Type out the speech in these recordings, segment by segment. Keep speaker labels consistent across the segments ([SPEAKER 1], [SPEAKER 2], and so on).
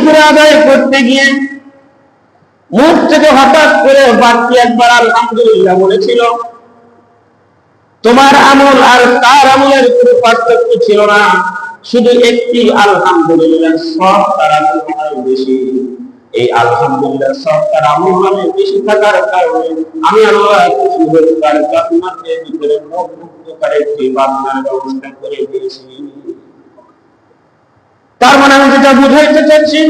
[SPEAKER 1] শুকর আদায় করতে গিয়ে মুখ থেকে হঠাৎ করে বাকি একবার আলহামদুলিল্লাহ বলেছিল। তোমার আমল আর তার আমলের কোনো পার্থক্য ছিল না, শুধু একটি আলহামদুলিল্লাহ সব তার আমল বেশি। এই আলহামদুলিল্লাহ সব তার আমল মানে বেশি থাকার কারণে আমি আল্লাহ খুশি হয়ে তার জান্নাতের ভিতরে মুক্তকারী একটি বান্দার ব্যবস্থা করে দিয়েছি। তার মানে আমি যেটা বুঝাইতে চাচ্ছি,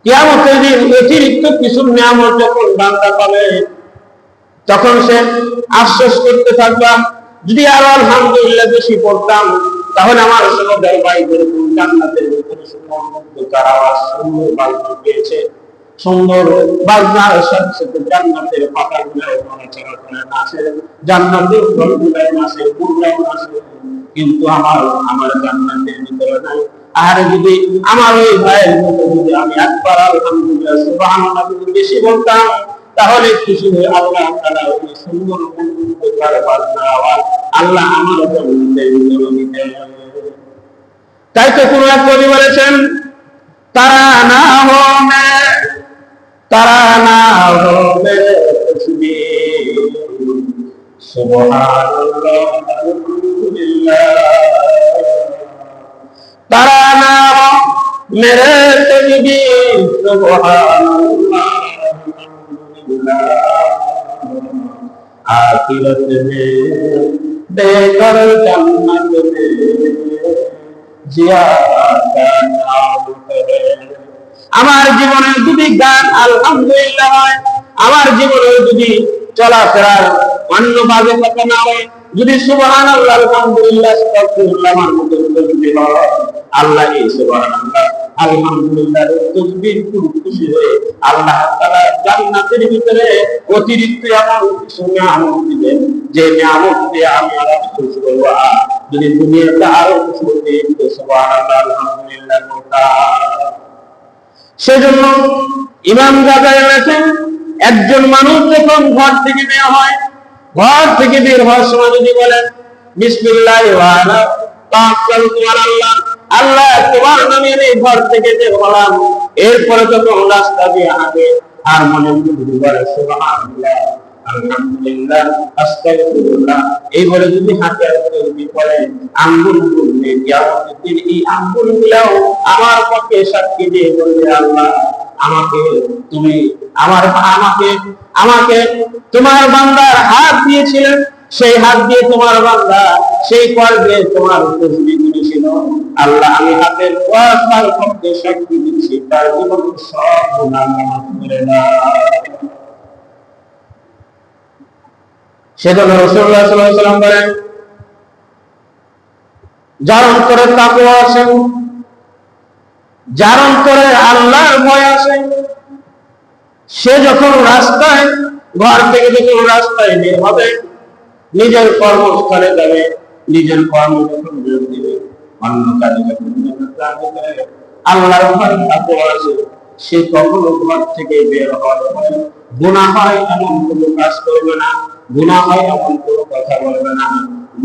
[SPEAKER 1] কিয়ামতের দিন অতিরিক্ত কিছু নিয়ামত যখন বান্দা পাবে তখন সে আফসোস করতে থাকবা, যদি আরো আলহামদুলিল্লাহ বেশি পড়তাম তাহলে আমার সহোদর ভাই যেরকম জান্নাতের ভিতরে সুন্দর আওয়াজ, সুন্দর বাজনা পেয়েছে, সুন্দর বাজনার সাথে সাথে জান্নাতের পাতাগুলোয় নড়াচড়া করে নাচে, জান্নাতের ফলগুলোয় নাচে, ফুলগুলোয় নাচে, কিন্তু আমার জান্নাতের ভিতরে নাই। আর যদি আমার ওই ভাইয়ের মতো যদি আমি একবার আলহামদুলিল্লাহ সুবহানাল্লাহ বেশি বলতাম তাহলে খুশি হয়ে আল্লাহ তাআলা ওই সুন্দর আওয়াজ আল্লাহ আমার জান্নাতের ভিতরে দিতেন। তাই তো কোন এক কবি বলেছেন, তারা না হো মেরে তসবিহ সুবহানাল্লাহ আলহামদুলিল্লাহ, তারা না হো মেরে তসবিহ সুবহানাল্লাহ আলহামদুলিল্লাহ, आखिरत में देकर जन्नत में जियादा नाम करे। আমার জীবনে যদি গান আলহামদুলিল্লাহ হয়, আমার জীবনে যদি চলাফেরার অন্য ভাবে কথা না হয়, যদি সুবহানাল্লাহ আলহামদুলিল্লাহ আস্তাগফিরুল্লাহ আমার মধ্যে তসবিহ হয়, আল্লাহ এই সুবহানাল্লাহ আলহামদুলিল্লাহ তসবিহ খুশি হয়ে আল্লাহ তাআলা জান্নাতের ভিতরে অতিরিক্ত এমন কিছু নিয়ামত দিবেন যে নিয়ামত দিয়ে আমি আরো খুশি হব। যদি দুনিয়াতে আরো খুশি হতে সুবহানাল্লাহ আলহামদুলিল্লাহ বলতা। সেজন্য ইমাম গাজালি লেখেন, একজন মানুষ যখন ঘর থেকে বের হয়, ঘর থেকে বের হওয়ার সময় যদি বলেন বিসমিল্লাহি ওয়া আলা তাওয়াক্কালতু আলাল্লাহ, আল্লাহ তোমার নামে আমি ঘর থেকে বের হলাম, এরপরে যখন রাস্তা দিয়ে হাঁটে আর মনে মনে বলে সুবহানাল্লাহ আলহামদুলিল্লাহ আস্তাগফিরুল্লাহ, এই বলে যদি হাঁটে আর তসবিহ পড়ে, আঙ্গুলগুলো কিয়ামতের দিন এই আঙ্গুলগুলো আমার পক্ষে সাক্ষী দিয়ে বলবে, আল্লাহ আমাকে তুমি আমাকে তোমার বান্দার হাত দিয়েছিলেন, সেই হাত দিয়ে তোমার বান্দা সেই কর্মে তোমার তসবিহ করেছিল, আল্লাহ আমি হাতের ওয়াসার পক্ষে সাক্ষী দিচ্ছি তার জীবন সব গুনাহ মাফ করে দাও। সেজন্য রাসূলুল্লাহ সাল্লাল্লাহু আলাইহি ওয়াসাল্লাম বলেন, যার অন্তরে তাকওয়া আছে, যার অন্তরে আল্লাহর ভয় আছে, সে যখন রাস্তায় ঘর থেকে যখন রাস্তায় বের হবে, নিজের কর্মস্থলে যাবে, নিজের কর্ম যখন বের দিবে, অন্য কাজে যখন যাবে, আল্লাহর ভয় তাকওয়া আছে, সে কখনো ঘর থেকে বের হওয়ার পরে গুনাহ হয় এমন কোনো কাজ করবে না, গুনাহ হয় এমন কোনো কথা বলবে না,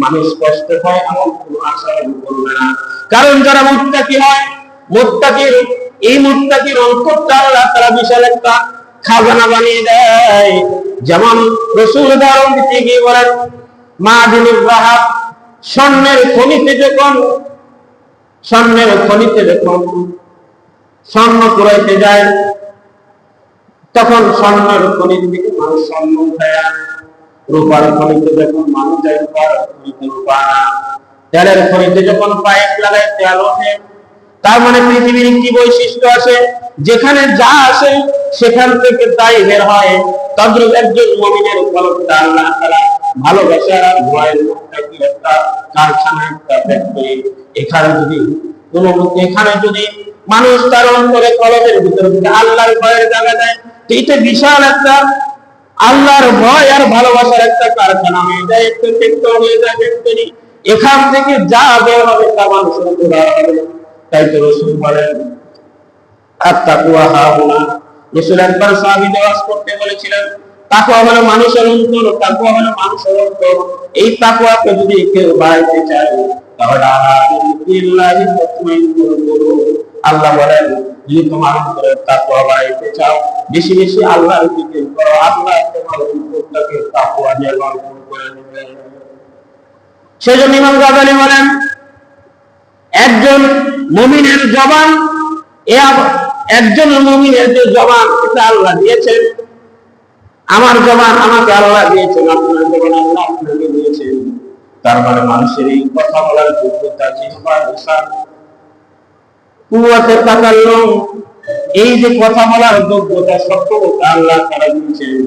[SPEAKER 1] মানুষ কষ্ট হয় এমন কোনো আচরণ করবে না। কারণ যারা মুত্তাকি হয়, এই মুত্তাকির অন্তরটা আল্লাহ তাআলা বিশাল একটা খাজানা বানিয়ে দেয়। যেমন রাসূল উদাহরণ দিতে গিয়ে বলেন, মাদিনুর যাহাব, স্বর্ণের খনিতে যখন স্বর্ণ কুড়াইতে যায়, তখন স্বর্ণের খনির দিকে মানুষ স্বর্ণ উঠায়, রূপার খনিতে যখন মানুষ যায় রূপার খনিতে রূপা, তেলের খনিতে যখন পাইপ লাগায় তেল ওঠে। তার মানে পৃথিবীর কি বৈশিষ্ট্য আছে, যেখানে যা আসে সেখান থেকে তাই বের হয়। তদ্রূপ একজন মুমিনের কলবটা আল্লাহ তাআলা ভালোবাসার আর ভয়ের মুত্তাকি একটা কারখানা, একটা ফ্যাক্টরি। এখানে যদি মানুষ তার অন্তরে কলবের ভিতরে আল্লাহর ভয়ের জায়গা দেয়, এইটা বিশাল একটা আল্লাহর ভয় আর ভালোবাসার একটা কারখানা হয়ে যায়, একটা ফ্যাক্টরি হয়ে যায়, ফ্যাক্টরি। এখান থেকে যা বের হবে তা মানুষের উপর হবে। তাই তো রাসূল বলেন, আত-তাকওয়া হাহুনা। রাসূল একবার সাহাবীদের ওয়াজ করতে বলেছিলেন, তাকওয়া হলো মানুষের অন্তর, তাকওয়া হলো মানুষের অন্তর। এই তাকওয়াকে যদি কেউ বাড়াইতে চায় তাহলে আল্লাহি তাতমাইন্নুল কুলুব, আল্লাহ বলেন, যদি তোমার অন্তরে তাকওয়া বাড়াইতে চাও, বেশি বেশি আল্লাহর জিকির করো, আল্লাহ তোমার অন্তরটাকে তাকওয়া দিয়ে ভরপুর করে দেবে। সেজন্য ইমাম গাযযালী বলেন, একজন মুমিনের জবান, একজন মুমিনের যে জবান, এটা আল্লাহ দিয়েছেন। আমার জবান আমাকে আল্লাহ দিয়েছেন, আপনার জবান আল্লাহ আপনাকে দিয়েছেন। তার মানে মানুষের এই কথা বলার যোগ্যতা, জিহ্বার লিসান, কুওয়াতে তাকাল্লুম, এই যে কথা বলার যোগ্যতা, সক্ষমতা আল্লাহ তাআলা দিয়েছেন।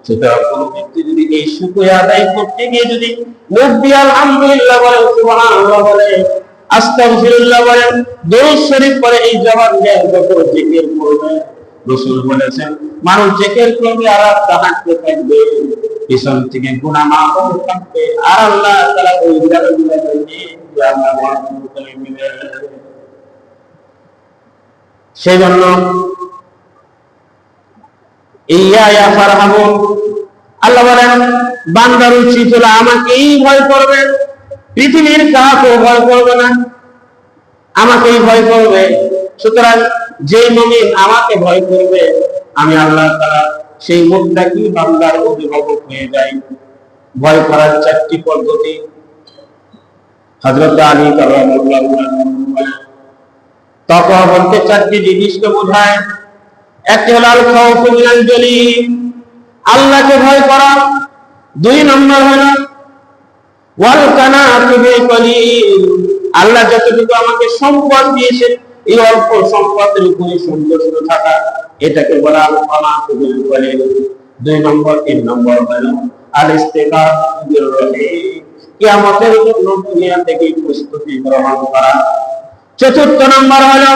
[SPEAKER 1] সুতরাং কোন ব্যক্তি যদি এই শুকরিয়া আদায় করতে গিয়ে যদি মুখ দিয়ে আলহামদুলিল্লাহ বলে, সুবহানাল্লাহ বলে, আস্তাগফিরুল্লাহ বলে, দরুদ শরীফ পড়ে, এই জবান দিয়ে যত জিকির করবে, রাসূল বলেছেন মানুষ জিকির করবে আর হাঁটতে থাকবে, পিছন থেকে গুনাহ মাফ হতে থাকবে, আর আল্লাহ তাআলা ওই জায়গাগুলোতে নিয়ে আল্লাহ মাফ করে দিবেন। সেজন্য ইয়া ফারহাবুন, আল্লাহ বলেন বান্দার উচিত হলো আমাকেই ভয় করবে, পৃথিবীর কাউকে ভয় করবে না, আমাকেই ভয় করবে। সুতরাং যে মুমিন আমাকে ভয় করবে, আমি আল্লাহ তাআলা সেই মুত্তাকি বান্দার অভিভাবক হয়ে যাই। ভয় করার চারটি পদ্ধতি হযরত আলী রাদিয়াল্লাহু আনহু বলেন, তাকওয়া বলতে চারটি জিনিসকে বোঝায়। একটি হলো আল খাউফু মিনাল জলিল, আল্লাহকে ভয় করা। দুই নম্বর হলো ওয়াল কানাতু বিল কলিল, আল্লাহ যতটুকু আমাকে সম্পদ দিয়েছেন, এই অল্প সম্পদের উপরে সন্তুষ্ট থাকা, এটাকে বলা আল কানাতু বিল কলিল। দুই নম্বর, তিন নম্বর হলো আল ইস্তিকামাতু বির রহিম, কিয়ামতের জন্য দুনিয়া থেকে প্রস্তুতি গ্রহণ করা। চতুর্থ নম্বর হলো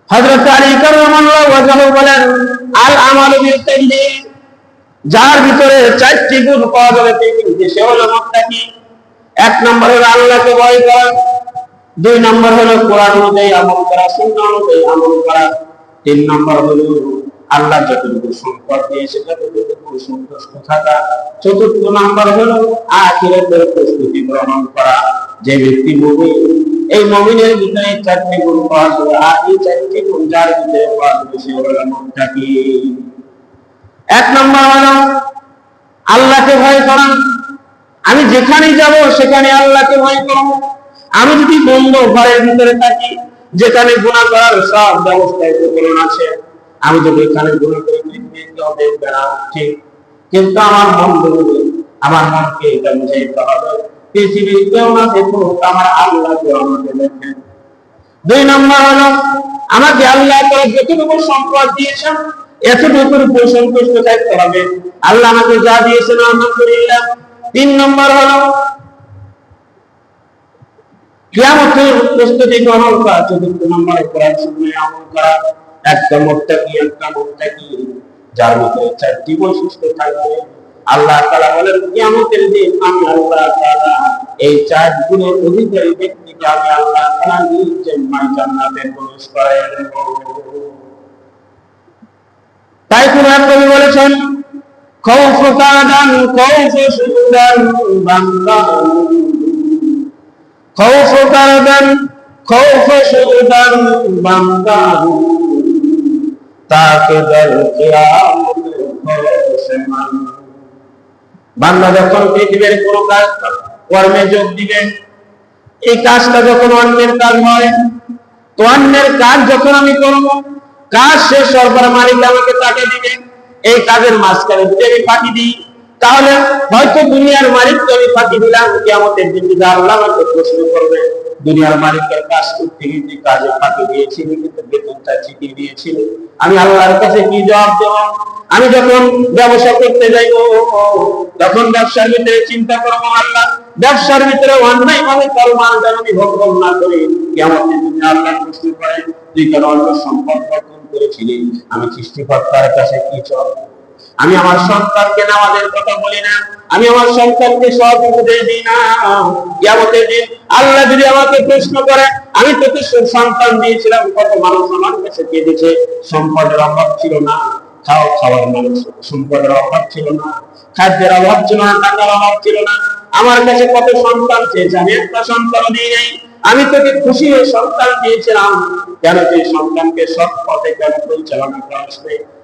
[SPEAKER 1] হযরত আলী কাররামাল্লাহু ওয়াজহু বলেন, আল আমালু বিল তাকদীর, যার ভিতরে চারটি গুণ পাওয়া যাবে তিনি সে হলো মুত্তাকি। এক নম্বর হলো আল্লাহকে ভয় করা, দুই নম্বর হলো কোরআন অনুযায়ী আমল করা, সুন্নাহ অনুযায়ী আমল করা, তিন নম্বর হলো আল্লাহ যতটুকু সম্পদ দিয়েছে ততটুকু সন্তুষ্ট থাকা, চতুর্থ নম্বর হলো আখিরাতের প্রস্তুতি গ্রহণ করা। যে ব্যক্তি মুমিন, এই মুমিনের ভিতরে চারটি গুণ পাওয়া যাবে, আর এই চারটি গুণ যার ভিতরে পাওয়া যাবে সে হলো মুত্তাকি। এক নম্বর হলো আল্লাহকে ভয় করা, আমি যেখানেই যাব সেখানে আল্লাহকে ভয় করব। আমি যদি বন্ধ ঘরের ভিতরে থাকি, যেখানে গুনাহ করার সব ব্যবস্থা উপকরণ আছে, আমি যদি এখানে গুনাহ করি কেউ দেখবে না, ঠিক, কিন্তু আমার মন বলবে, আমার মনকে এটা বুঝাইতে হবে পৃথিবীর কেউ না দেখুক, আমার আল্লাহকে আমাকে দেখেন। দুই নম্বর হলো আমাকে আল্লাহ তাআলা যতটুকু সম্পদ দিয়েছেন এতটুকুর উপর সন্তুষ্ট থাকতে হবে, আল্লাহ আমাকে যা দিয়েছেন আলহামদুলিল্লাহ। তিন নম্বর হলো কিয়ামতের প্রস্তুতি গ্রহণ করা। চতুর্থ নম্বরে কোরআন সুন্নাহ আমল করা। একটা মুত্তাকি যার ভিতরে চারটি বৈশিষ্ট্য থাকবে, আল্লাহ তাআলা বলেন কিয়ামতের দিন আমি আল্লাহ তাআলা এই চার গুণের অধিকারী ব্যক্তিকে আমি আল্লাহ তাআলা নিজে জান্নাতে প্রবেশ করায় দেব। তাই কোরআন কবি বলেছেন, খাউফু কাদান খাউফু সুদান বান্দা, খাউফু কাদান খাউফু সুদান বান্দা, তাকে দর কিয়ামত খোশমান। বান্দা যখন পৃথিবীর কোনো কাজ কর্মে যোগ দিবে, এই কাজটা যখন অন্যের কাজ হয়, তো অন্যের কাজ যখন আমি করবো, কাজ শেষ হওয়ার পর মালিক আমাকে টাকা দিবে, এই কাজের মাঝখানে যদি আমি ফাঁকি দিই, তাহলে হয়তো দুনিয়ার মালিককে আমি ফাঁকি দিলাম, কিয়ামতের দিন আল্লাহ আমাকে প্রশ্ন করবে, দুনিয়ার মালিকের কাজ করতে গিয়ে কাজে ফাঁকি দিয়েছিলি কিন্তু বেতনটা ঠিকই দিয়েছিলি, আমি আল্লাহর কাছে কি জবাব দেব? আমি যখন ব্যবসা করতে যাইব, তখন ব্যবসার ভিতরে চিন্তা করবো, আল্লাহ ব্যবসার ভিতরে অন্যায় ভাবে কলমার যেন আমি ভক্ষণ না করি, কিয়ামতের দিন আল্লাহ প্রশ্ন করে, তুই কেন অন্য সম্পদ ভক্ষণ করেছিলি? আমি সৃষ্টিকর্তার কাছে কি চাও? আমি আমার সন্তানকে নামাজের কথা বলি না, আমি আমার সন্তানকে সব উপদেশ দিই না, কিয়ামতের দিন আল্লাহ যদি আমাকে প্রশ্ন করে, আমি তোকে সন্তান দিয়েছিলাম, কত মানুষ আমার কাছে কেঁদেছে, সম্পদের অভাব ছিল না, খাওয়ার মানুষ সম্পদের অভাব ছিল না, খাদ্যের অভাব ছিল না, টাকার অভাব ছিল না, আমার কাছে কত সন্তান চেয়েছে, আমি একটা সন্তান দিই নাই, আমি তোকে খুশি হয়ে সন্তান দিয়েছিলাম, কেন তুই সন্তানকে সৎ পথে কেন পরিচালনা করিস?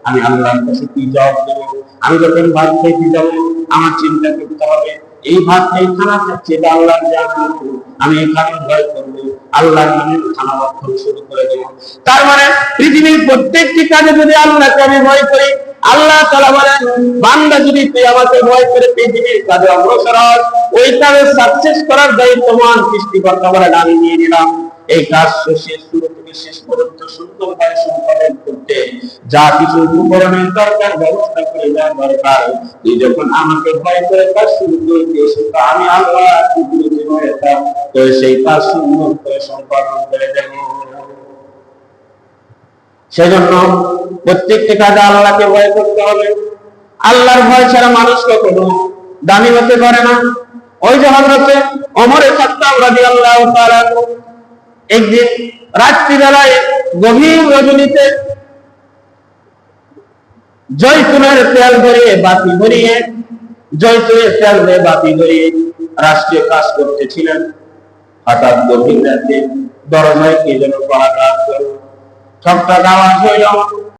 [SPEAKER 1] আমি আল্লাহর কাছে কি জবাব দেব? আমি যখন ভাত খেতে যাবো আমার চিন্তা করতে হবে এই ভাত এই খানা খাচ্ছে এটা আল্লাহর জাহান্নাম, আমি এখানে ভয় করবো, আল্লাহর নামে খানা ভক্ষণ শুরু করে দেবো। তার মানে পৃথিবীর প্রত্যেকটি কাজে যদি আল্লাহকে আমি ভয় করি, আল্লাহ তাআলা বলেন বান্দা যদি তুই আমাকে ভয় করে পৃথিবীর কাজে অগ্রসর হয়, ওই কাজে সাকসেস করার দায়িত্বমান সৃষ্টিকর্তা বলেন আমি নিয়ে নিলাম। এই কাজ শেষ শুরু থেকে শেষ পর্যন্ত সুন্দরভাবে সম্পাদন করতে যা কিছু উপকরণের দরকার ব্যবস্থা করে দেওয়া দরকার, তুই যখন আমাকে ভয় করে কাজ শুরু করবি সেটা আমি আল্লাহ তো সেই কাজ সুন্দর করে সম্পাদন করে দেব। সেজন্য প্রত্যেকটি কাজে আল্লাহকে ভয় করতে হবে। আল্লাহর ভয় ছাড়া মানুষ কখনো দামি হতে পারে না। ওই যে হযরতে ওমর খাত্তাব রাদিয়াল্লাহু তাআলা একদিন রাত্রিবেলায় গভীর রজনীতে জয়তুনের তেল ধরিয়ে বাতি ধরিয়ে রাষ্ট্রীয় কাজ করতেছিলেন। হঠাৎ গভীর রাতে দরজায় কে যেন পাহারা করল। ঠকঠাক আওয়াজ হইল,